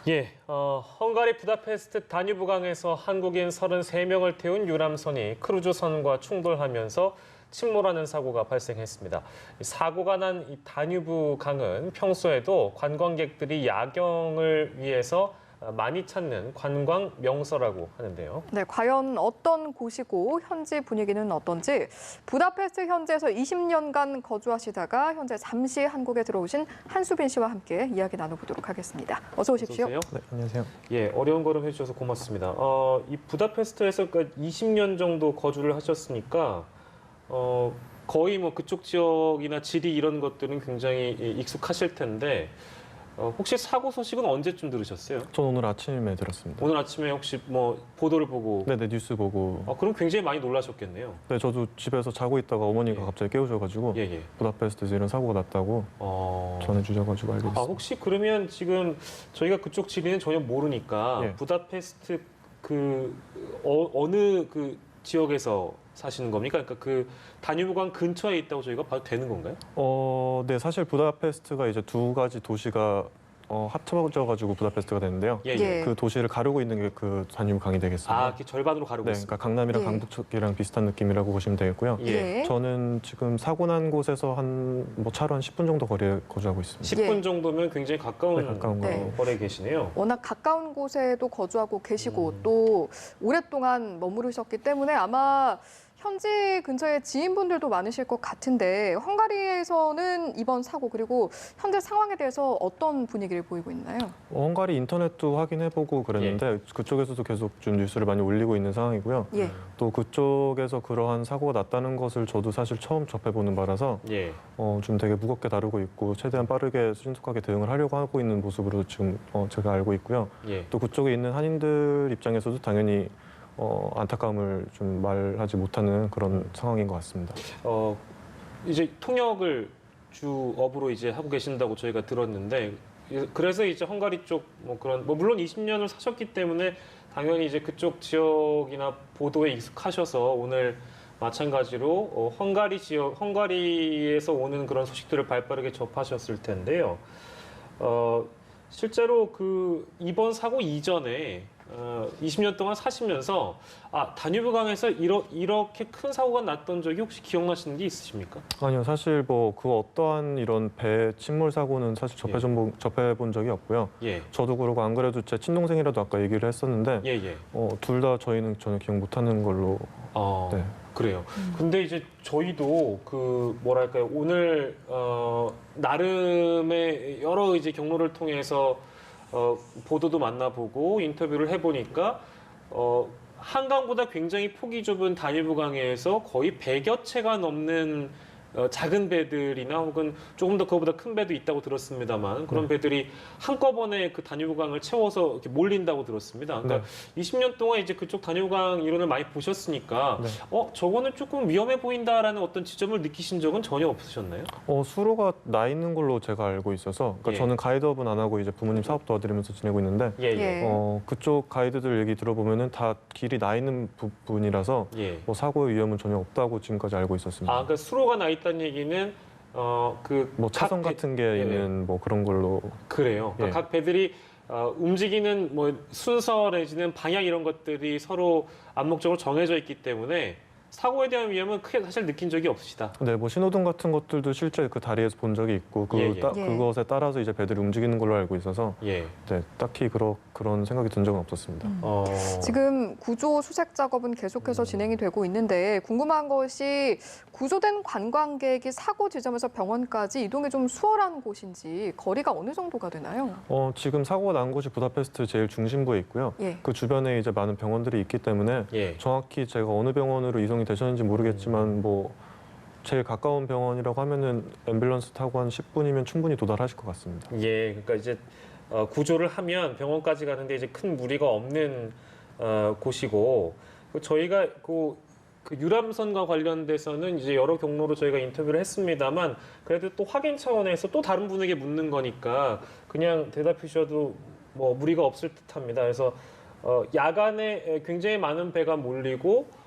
헝가리 부다페스트 다뉴브강에서 한국인 33명을 태운 유람선이 크루즈선과 충돌하면서 침몰하는 사고가 발생했습니다. 사고가 난 이 다뉴브강은 평소에도 관광객들이 야경을 위해서 많이 찾는 관광 명소라고 하는데요. 네, 과연 어떤 곳이고 현지 분위기는 어떤지 부다페스트 현지에서 20년간 거주하시다가 현재 잠시 한국에 들어오신 한수빈 씨와 함께 이야기 나눠보도록 하겠습니다. 어서 오십시오. 어서 오세요. 네, 안녕하세요. 어려운 걸음 해주셔서 고맙습니다. 이 부다페스트에서 20년 정도 거주를 하셨으니까 거의 뭐 그쪽 지역이나 지리 이런 것들은 굉장히 익숙하실 텐데 혹시 사고 소식은 언제쯤 들으셨어요? 전 오늘 아침에 들었습니다. 오늘 아침에 혹시 뭐 보도를 보고? 네, 뉴스 보고. 그럼 굉장히 많이 놀라셨겠네요. 네, 저도 집에서 자고 있다가 어머니가 갑자기 깨우셔가지고 부다페스트에서 이런 사고가 났다고 전해주셔가지고 알게 됐습니다. 혹시 그러면 지금 저희가 그쪽 지리는 전혀 모르니까 부다페스트 어느 그 지역에서 사시는 겁니까? 그러니까 그 다뉴브강 근처에 있다고 저희가 봐도 되는 건가요? 네, 사실 부다페스트가 이제 두 가지 도시가 합쳐져가지고 부다페스트가 되는데요. 그 도시를 가르고 있는 게 그 다뉴브강이 되겠습니다. 이렇게 절반으로 가르고 네, 있습니다. 그러니까 강남이랑 강북쪽이랑 비슷한 느낌이라고 보시면 되겠고요. 저는 지금 사고 난 곳에서 차로 한 10분 정도 거리에 거주하고 있습니다. 10분 정도면 굉장히 가까운 거리에 계시네요. 워낙 가까운 곳에도 거주하고 계시고 또 오랫동안 머무르셨기 때문에 아마 현지 근처에 지인분들도 많으실 것 같은데 헝가리에서는 이번 사고 그리고 현재 상황에 대해서 어떤 분위기를 보이고 있나요? 헝가리 인터넷도 확인해보고 그랬는데 그쪽에서도 계속 좀 뉴스를 많이 올리고 있는 상황이고요. 또 그쪽에서 그러한 사고가 났다는 것을 저도 사실 처음 접해보는 바라서 좀 되게 무겁게 다루고 있고 최대한 빠르게 신속하게 대응을 하려고 하고 있는 모습으로 지금 제가 알고 있고요. 또 그쪽에 있는 한인들 입장에서도 당연히 안타까움을 좀 말하지 못하는 그런 상황인 것 같습니다. 이제 통역을 주업으로 이제 하고 계신다고 저희가 들었는데 그래서 이제 헝가리 쪽 물론 20년을 사셨기 때문에 당연히 이제 그쪽 지역이나 보도에 익숙하셔서 오늘 마찬가지로 헝가리에서 오는 그런 소식들을 발빠르게 접하셨을 텐데요. 실제로 이번 사고 이전에 20년 동안 사시면서 다뉴브강에서 이렇게 큰 사고가 났던 적이 혹시 기억나시는 게 있으십니까? 아니요, 사실 그 어떠한 이런 배 침몰 사고는 사실 접해본 적이 없고요. 저도 그러고 안 그래도 제 친동생이라도 아까 얘기를 했었는데 둘 다 저희는 전혀 기억 못하는 걸로. 네. 그래요. 근데 이제 저희도 오늘 나름의 여러 이제 경로를 통해서 보도도 만나보고 인터뷰를 해보니까 한강보다 굉장히 폭이 좁은 다뉴브강에서 거의 100여 채가 넘는 작은 배들이나 혹은 조금 더 그거보다 큰 배도 있다고 들었습니다만 그런 배들이 한꺼번에 그 다뉴브강을 채워서 이렇게 몰린다고 들었습니다. 그러니까 20년 동안 이제 그쪽 다뉴브강 이론을 많이 보셨으니까 저거는 조금 위험해 보인다라는 어떤 지점을 느끼신 적은 전혀 없으셨나요? 수로가 나 있는 걸로 제가 알고 있어서 저는 가이드업은 안 하고 이제 부모님 사업 도와드리면서 지내고 있는데 그쪽 가이드들 얘기 들어보면은 다 길이 나 있는 부분이라서 사고의 위험은 전혀 없다고 지금까지 알고 있었습니다. 그러니까 수로가 나 있다는 얘기는 차선 같은 게 있는 그런 걸로. 그래요. 그러니까 각 배들이 움직이는 순서 내지는 방향 이런 것들이 서로 암묵적으로 정해져 있기 때문에 사고에 대한 위험은 크게 사실 느낀 적이 없으시다. 네, 신호등 같은 것들도 실제 그 다리에서 본 적이 있고 그것에 따라서 이제 배들이 움직이는 걸로 알고 있어서 딱히 그런 생각이 든 적은 없었습니다. 지금 구조 수색 작업은 계속해서 진행이 되고 있는데 궁금한 것이 구조된 관광객이 사고 지점에서 병원까지 이동이 좀 수월한 곳인지 거리가 어느 정도가 되나요? 지금 사고가 난 곳이 부다페스트 제일 중심부에 있고요. 그 주변에 이제 많은 병원들이 있기 때문에 정확히 제가 어느 병원으로 이송이 되셨는지 모르겠지만 제일 가까운 병원이라고 하면은 앰뷸런스 타고 한 10분이면 충분히 도달하실 것 같습니다. 그러니까 이제 구조를 하면 병원까지 가는데 이제 큰 무리가 없는 곳이고 저희가 그 유람선과 관련돼서는 이제 여러 경로로 저희가 인터뷰를 했습니다만 그래도 또 확인 차원에서 또 다른 분에게 묻는 거니까 그냥 대답해 주셔도 무리가 없을 듯합니다. 그래서 야간에 굉장히 많은 배가 몰리고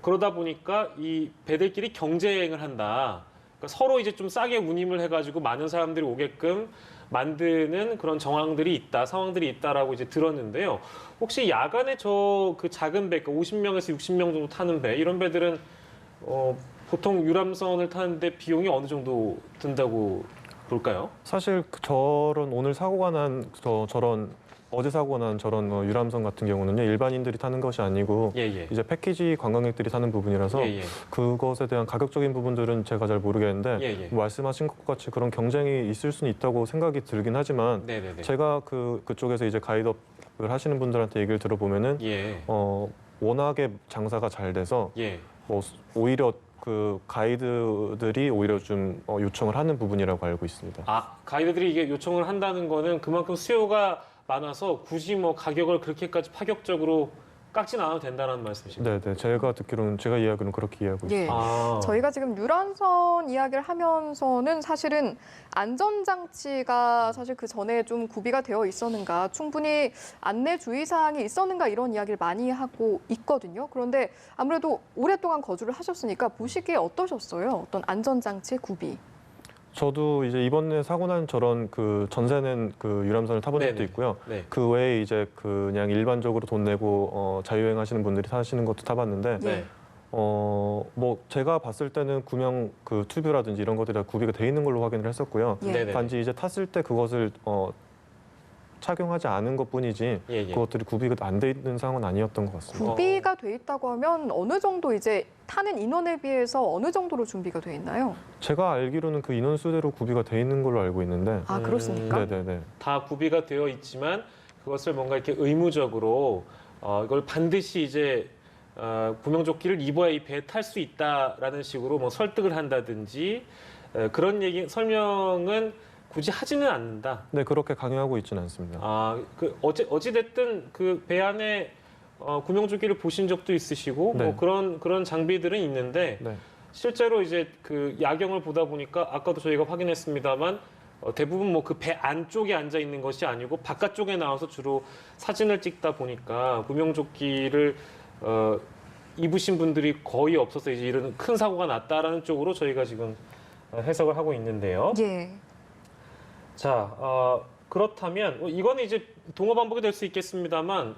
그러다 보니까 이 배들끼리 경쟁을 한다. 그러니까 서로 이제 좀 싸게 운임을 해가지고 많은 사람들이 오게끔 만드는 그런 정황들이 있다, 상황들이 있다라고 이제 들었는데요. 혹시 야간에 저 그 작은 배, 50명에서 60명 정도 타는 배, 이런 배들은 보통 유람선을 타는데 비용이 어느 정도 든다고 볼까요? 사실 저런 오늘 사고가 난 저런 어제 사고가 난 저런 유람선 같은 경우는요, 일반인들이 타는 것이 아니고 이제 패키지 관광객들이 타는 부분이라서 그것에 대한 가격적인 부분들은 제가 잘 모르겠는데 말씀하신 것 같이 그런 경쟁이 있을 수는 있다고 생각이 들긴 하지만 제가 그쪽에서 이제 가이드업을 하시는 분들한테 얘기를 들어보면은 워낙에 장사가 잘 돼서 뭐 오히려 그 가이드들이 오히려 좀 요청을 하는 부분이라고 알고 있습니다. 아, 가이드들이 이게 요청을 한다는 거는 그만큼 수요가 많아서 굳이 뭐 가격을 그렇게까지 파격적으로 깎진 않아도 된다는 말씀이신가요? 네, 제가 이해하기로는 그렇게 이해하고 있습니다. 아. 저희가 지금 유람선 이야기를 하면서는 사실은 안전장치가 사실 그 전에 좀 구비가 되어 있었는가, 충분히 안내 주의사항이 있었는가 이런 이야기를 많이 하고 있거든요. 그런데 아무래도 오랫동안 거주를 하셨으니까 보시기에 어떠셨어요? 어떤 안전장치 구비? 저도 이제 이번에 사고 난 저런 그 전세는 그 유람선을 타본 적도 있고요. 그 외에 이제 그냥 일반적으로 돈 내고 자유여행하시는 분들이 타시는 것도 타봤는데 뭐 제가 봤을 때는 구명 그 튜브라든지 이런 것들이 다 구비가 돼 있는 걸로 확인을 했었고요. 단지 이제 탔을 때 그것을 착용하지 않은 것뿐이지 그것들이 구비가 안 돼 있는 상황은 아니었던 것 같습니다. 구비가 돼 있다고 하면 어느 정도 이제 타는 인원에 비해서 어느 정도로 준비가 돼 있나요? 제가 알기로는 그 인원 수대로 구비가 돼 있는 걸로 알고 있는데. 아, 그렇습니까? 네네네. 다 구비가 되어 있지만 그것을 뭔가 이렇게 의무적으로 이걸 반드시 이제 구명조끼를 입어야 이 배에 탈 수 있다라는 식으로 뭐 설득을 한다든지 그런 설명은 굳이 하지는 않는다. 네, 그렇게 강요하고 있지는 않습니다. 아, 어찌 됐든 그 배 안에 구명조끼를 보신 적도 있으시고 뭐 그런 장비들은 있는데 실제로 이제 그 야경을 보다 보니까 아까도 저희가 확인했습니다만 대부분 뭐 그 배 안쪽에 앉아 있는 것이 아니고 바깥쪽에 나와서 주로 사진을 찍다 보니까 구명조끼를 입으신 분들이 거의 없어서 이제 이런 큰 사고가 났다라는 쪽으로 저희가 지금 해석을 하고 있는데요. 자, 그렇다면 이거는 이제 동어 반복이 될 수 있겠습니다만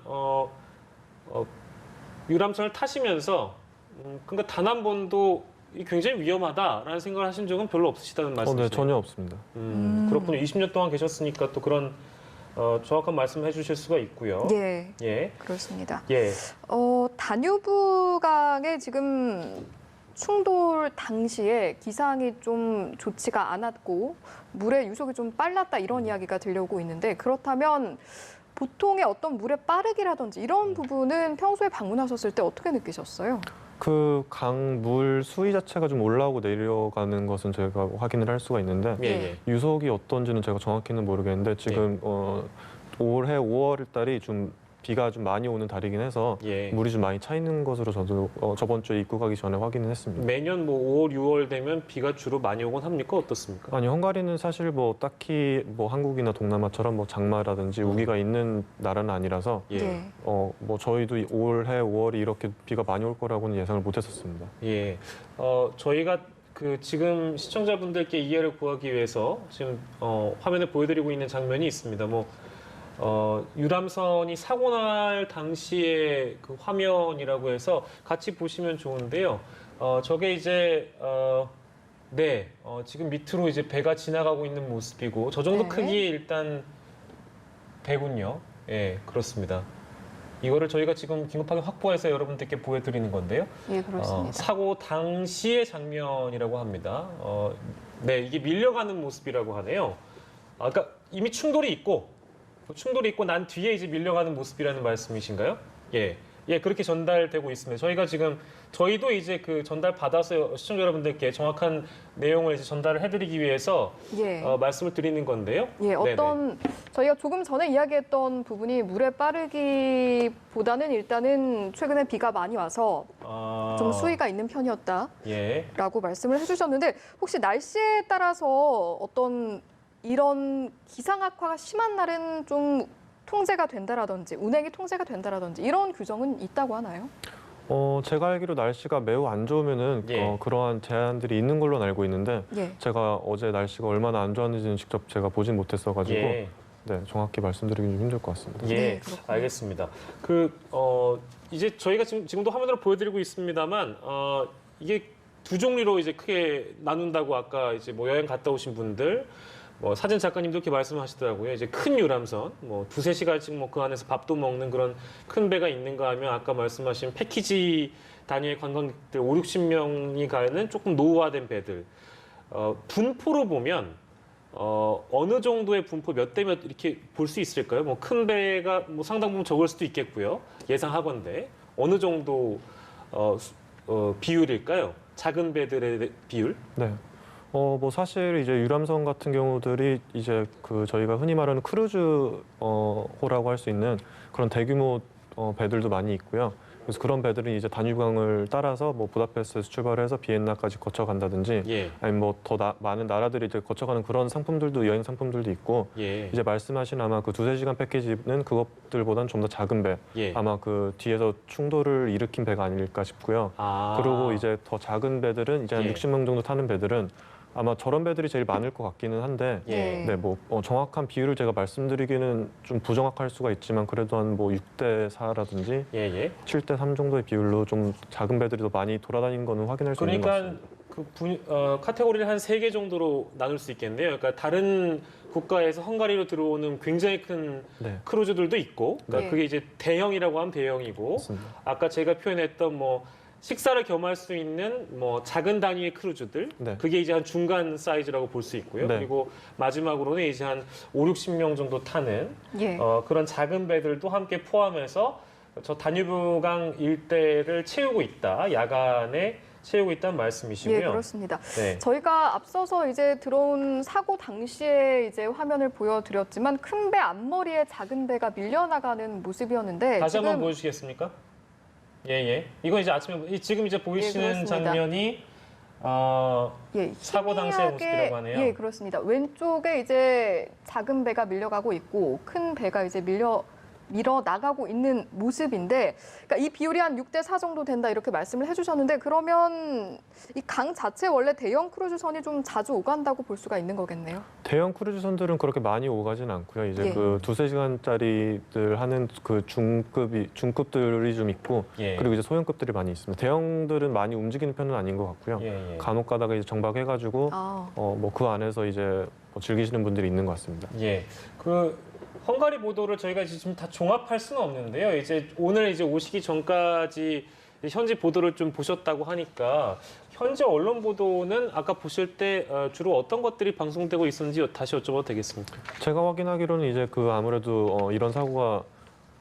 유람선을 타시면서 그러니까 단 한 번도 굉장히 위험하다라는 생각을 하신 적은 별로 없으시다는 말씀이시죠? 네, 전혀 없습니다. 그렇군요. 20년 동안 계셨으니까 또 그런 정확한 말씀을 해주실 수가 있고요. 그렇습니다. 예. 다뉴브강에 지금 충돌 당시에 기상이 좀 좋지가 않았고 물의 유속이 좀 빨랐다 이런 이야기가 들려오고 있는데 그렇다면 보통의 어떤 물의 빠르기라든지 이런 부분은 평소에 방문하셨을 때 어떻게 느끼셨어요? 그 강 물 수위 자체가 좀 올라오고 내려가는 것은 제가 확인을 할 수가 있는데 유속이 어떤지는 제가 정확히는 모르겠는데 지금 올해 5월 달이 좀 비가 좀 많이 오는 달이긴 해서 물이 좀 많이 차 있는 것으로 저도 저번 주에 입국하기 전에 확인을 했습니다. 매년 뭐 5월, 6월 되면 비가 주로 많이 오곤 합니까? 어떻습니까? 아니, 헝가리는 사실 뭐 딱히 뭐 한국이나 동남아처럼 뭐 장마라든지 우기가 있는 나라는 아니라서 뭐 저희도 올해 5월이 이렇게 비가 많이 올 거라고는 예상을 못 했었습니다. 저희가 지금 시청자분들께 이해를 구하기 위해서 지금 화면에 보여드리고 있는 장면이 있습니다. 유람선이 사고 날 당시의 그 화면이라고 해서 같이 보시면 좋은데요. 저게 이제 지금 밑으로 이제 배가 지나가고 있는 모습이고 저 정도 크기의 일단 배군요. 그렇습니다. 이거를 저희가 지금 긴급하게 확보해서 여러분들께 보여드리는 건데요. 그렇습니다. 사고 당시의 장면이라고 합니다. 이게 밀려가는 모습이라고 하네요. 그러니까 이미 충돌이 있고 난 뒤에 이제 밀려가는 모습이라는 말씀이신가요? 그렇게 전달되고 있습니다. 저희도 이제 그 전달 받아서 시청자 여러분들께 정확한 내용을 이제 전달을 해드리기 위해서 말씀을 드리는 건데요. 저희가 조금 전에 이야기했던 부분이 물의 빠르기보다는 일단은 최근에 비가 많이 와서 좀 수위가 있는 편이었다라고 말씀을 해주셨는데 혹시 날씨에 따라서 어떤 이런 기상 악화가 심한 날은 좀 통제가 된다라든지 운행이 통제가 된다라든지 이런 규정은 있다고 하나요? 제가 알기로 날씨가 매우 안 좋으면은 예. 그러한 제한들이 있는 걸로 알고 있는데 예. 제가 어제 날씨가 얼마나 안 좋았는지는 직접 제가 보진 못했어가지고 예. 네, 정확히 말씀드리기 좀 힘들 것 같습니다. 예, 네, 그렇군요. 알겠습니다. 이제 저희가 지금도 화면으로 보여드리고 있습니다만, 이게 두 종류로 이제 크게 나눈다고 아까 이제 뭐 여행 갔다 오신 분들, 뭐 사진 작가님도 이렇게 말씀하시더라고요. 이제 큰 유람선, 뭐 두세 시간씩 뭐 그 안에서 밥도 먹는 그런 큰 배가 있는가 하면 아까 말씀하신 패키지 단위의 관광객들 5, 60명이 가는 조금 노후화된 배들. 분포로 보면 어느 정도의 분포 몇 대 몇 이렇게 볼 수 있을까요? 뭐 큰 배가 뭐 상당 부분 적을 수도 있겠고요. 예상하건대 어느 정도 비율일까요? 작은 배들의 비율? 네. 뭐 사실 이제 유람선 같은 경우들이 이제 그 저희가 흔히 말하는 크루즈호라고 할 수 있는 그런 대규모 배들도 많이 있고요. 그래서 그런 배들은 이제 다뉴강을 따라서 뭐 부다페스트에서 출발해서 비엔나까지 거쳐간다든지 예. 아니면 뭐 더 많은 나라들이 이제 거쳐가는 그런 상품들도 여행 상품들도 있고 예. 이제 말씀하신 아마 그 두세 시간 패키지는 그것들보다는 좀 더 작은 배 예. 아마 그 뒤에서 충돌을 일으킨 배가 아닐까 싶고요. 그리고 이제 더 작은 배들은 이제 한 예. 60명 정도 타는 배들은 아마 저런 배들이 제일 많을 것 같기는 한데 예. 네, 뭐 정확한 비율을 제가 말씀드리기는 좀 부정확할 수가 있지만 그래도 한 뭐 6대 4라든지 예, 예. 7대 3 정도의 비율로 좀 작은 배들이 더 많이 돌아다니는 거는 확인할 수 있는 것 그러니까 같습니다. 카테고리를 한 세 개 정도로 나눌 수 있겠네요. 그러니까 다른 국가에서 헝가리로 들어오는 굉장히 큰 네, 크루즈들도 있고, 그러니까 네. 그게 이제 대형이라고 하면 대형이고, 맞습니다. 아까 제가 표현했던 뭐 식사를 겸할 수 있는 뭐 작은 단위의 크루즈들, 네. 그게 이제 한 중간 사이즈라고 볼 수 있고요. 네. 그리고 마지막으로는 이제 한 5, 60명 정도 타는 예. 그런 작은 배들도 함께 포함해서 저 다뉴브강 일대를 채우고 있다, 야간에 채우고 있다는 말씀이시고요. 예, 그렇습니다. 네. 저희가 앞서서 이제 들어온 사고 당시에 이제 화면을 보여드렸지만 큰 배 앞머리에 작은 배가 밀려나가는 모습이었는데 다시 지금 한번 보여주시겠습니까? 예, 예. 이건 이제 아침에 지금 이제 보이시는 그렇습니다. 장면이 예, 사고 당시의 희미하게- 모습이라고 하네요. 예, 그렇습니다. 왼쪽에 이제 작은 배가 밀려가고 있고 큰 배가 이제 밀어 나가고 있는 모습인데, 그러니까 이 비율이 한 6대 4 정도 된다 이렇게 말씀을 해주셨는데, 그러면 이 강 자체 원래 대형 크루즈선이 좀 자주 오간다고 볼 수가 있는 거겠네요. 대형 크루즈선들은 그렇게 많이 오가진 않고요. 이제 예. 그 두세 시간짜리들 하는 그 중급들이 좀 있고 예. 그리고 이제 소형급들이 많이 있습니다. 대형들은 많이 움직이는 편은 아닌 것 같고요. 예, 예. 간혹 가다가 이제 정박해가지고 뭐 그 안에서 이제 뭐 즐기시는 분들이 있는 것 같습니다. 예. 그 헝가리 보도를 저희가 지금 다 종합할 수는 없는데요. 이제 오늘 이제 오시기 전까지 현지 보도를 좀 보셨다고 하니까 현지 언론 보도는 아까 보실 때 주로 어떤 것들이 방송되고 있었는지 다시 여쭤봐도 되겠습니까? 제가 확인하기로는 이제 그 아무래도 이런 사고가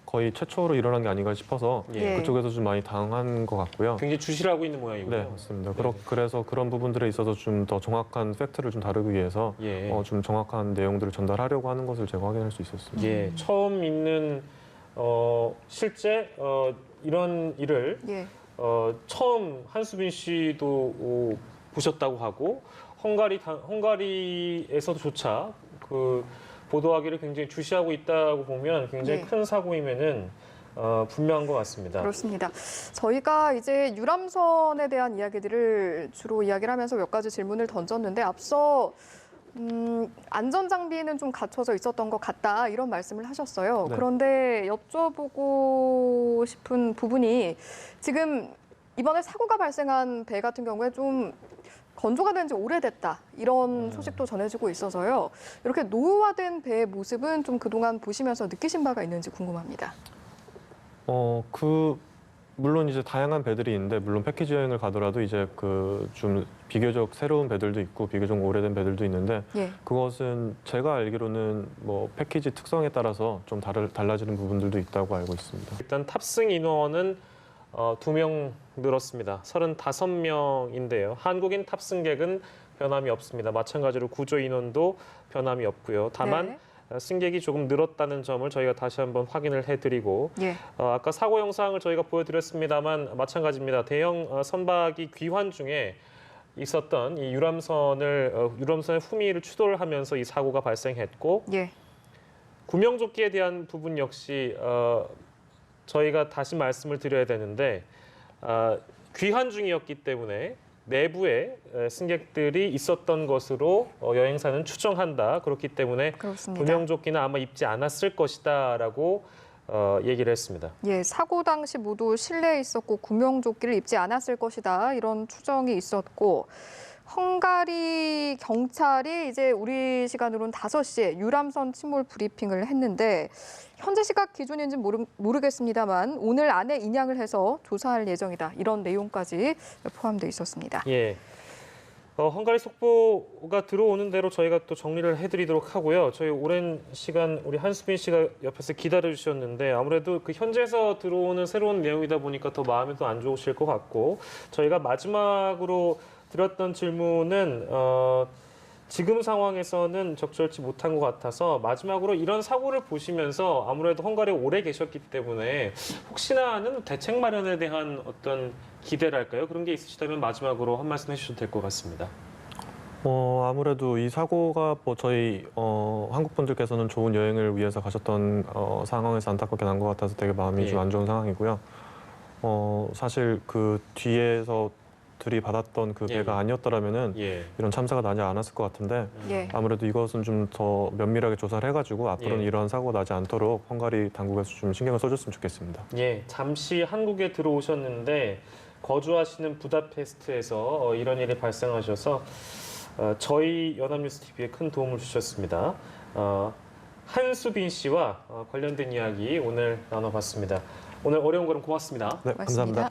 거의 최초로 일어난 게 아닌가 싶어서 예. 그쪽에서 좀 많이 당한 것 같고요. 굉장히 주시를 하고 있는 모양이고요. 네, 맞습니다. 네. 그래서 그런 부분들에 있어서 좀 더 정확한 팩트를 좀 다루기 위해서 예. 좀 정확한 내용들을 전달하려고 하는 것을 제가 확인할 수 있었습니다. 예. 처음 있는 실제 이런 일을 예. 처음 한수빈 씨도 보셨다고 하고 헝가리에서조차 그 보도하기를 굉장히 주시하고 있다고 보면 굉장히 예. 큰 사고임에는 분명한 것 같습니다. 그렇습니다. 저희가 이제 유람선에 대한 이야기들을 주로 이야기를 하면서 몇 가지 질문을 던졌는데 앞서 안전장비는 좀 갖춰져 있었던 것 같다 이런 말씀을 하셨어요. 네. 그런데 여쭤보고 싶은 부분이 지금 이번에 사고가 발생한 배 같은 경우에 좀 건조가 된 지 오래됐다 이런 소식도 전해지고 있어서요. 이렇게 노후화된 배의 모습은 좀 그동안 보시면서 느끼신 바가 있는지 궁금합니다. 물론 이제 다양한 배들이 있는데 물론 패키지 여행을 가더라도 이제 그 좀 비교적 새로운 배들도 있고 비교적 오래된 배들도 있는데 예. 그것은 제가 알기로는 뭐 패키지 특성에 따라서 좀 달라지는 부분들도 있다고 알고 있습니다. 일단 탑승 인원은 2명 늘었습니다. 35명인데요. 한국인 탑승객은 변함이 없습니다. 마찬가지로 구조 인원도 변함이 없고요. 다만 네. 승객이 조금 늘었다는 점을 저희가 다시 한번 확인을 해드리고 예. 아까 사고 영상을 저희가 보여드렸습니다만 마찬가지입니다. 대형 선박이 귀환 중에 있었던 이 유람선의 후미를 추돌을 하면서 이 사고가 발생했고 예. 구명조끼에 대한 부분 역시 저희가 다시 말씀을 드려야 되는데 귀환 중이었기 때문에 내부에 승객들이 있었던 것으로 여행사는 추정한다. 그렇기 때문에 그렇습니다. 구명조끼는 아마 입지 않았을 것이다라고 얘기를 했습니다. 예, 사고 당시 모두 실내에 있었고 구명조끼를 입지 않았을 것이다. 이런 추정이 있었고 헝가리 경찰이 이제 우리 시간으로는 5시에 유람선 침몰 브리핑을 했는데 현재 시각 기준인지는 모르겠습니다만 오늘 안에 인양을 해서 조사할 예정이다. 이런 내용까지 포함되어 있었습니다. 예. 헝가리 속보가 들어오는 대로 저희가 또 정리를 해드리도록 하고요. 저희 오랜 시간 우리 한수빈 씨가 옆에서 기다려주셨는데 아무래도 그 현지에서 들어오는 새로운 내용이다 보니까 더 마음이 더 안 좋으실 것 같고 저희가 마지막으로 드렸던 질문은 지금 상황에서는 적절치 못한 것 같아서 마지막으로 이런 사고를 보시면서 아무래도 헝가리에 오래 계셨기 때문에 혹시나 하는 대책 마련에 대한 어떤 기대랄까요? 그런 게 있으시다면 마지막으로 한 말씀 해주셔도 될 것 같습니다. 아무래도 이 사고가 뭐 저희 한국 분들께서는 좋은 여행을 위해서 가셨던 상황에서 안타깝게 난 것 같아서 되게 마음이 좀 안 좋은 상황이고요. 사실 그 뒤에서 들이받았던 그 배가 아니었더라면은 이런 참사가 나지 않았을 것 같은데 아무래도 이것은 좀 더 면밀하게 조사를 해가지고 앞으로는 이런 사고 나지 않도록 헝가리 당국에서 좀 신경을 써줬으면 좋겠습니다. 예, 잠시 한국에 들어오셨는데 거주하시는 부다페스트에서 이런 일이 발생하셔서 저희 연합뉴스 TV에 큰 도움을 주셨습니다. 한수빈 씨와 관련된 이야기 오늘 나눠봤습니다. 오늘 어려운 걸음 고맙습니다. 네, 감사합니다.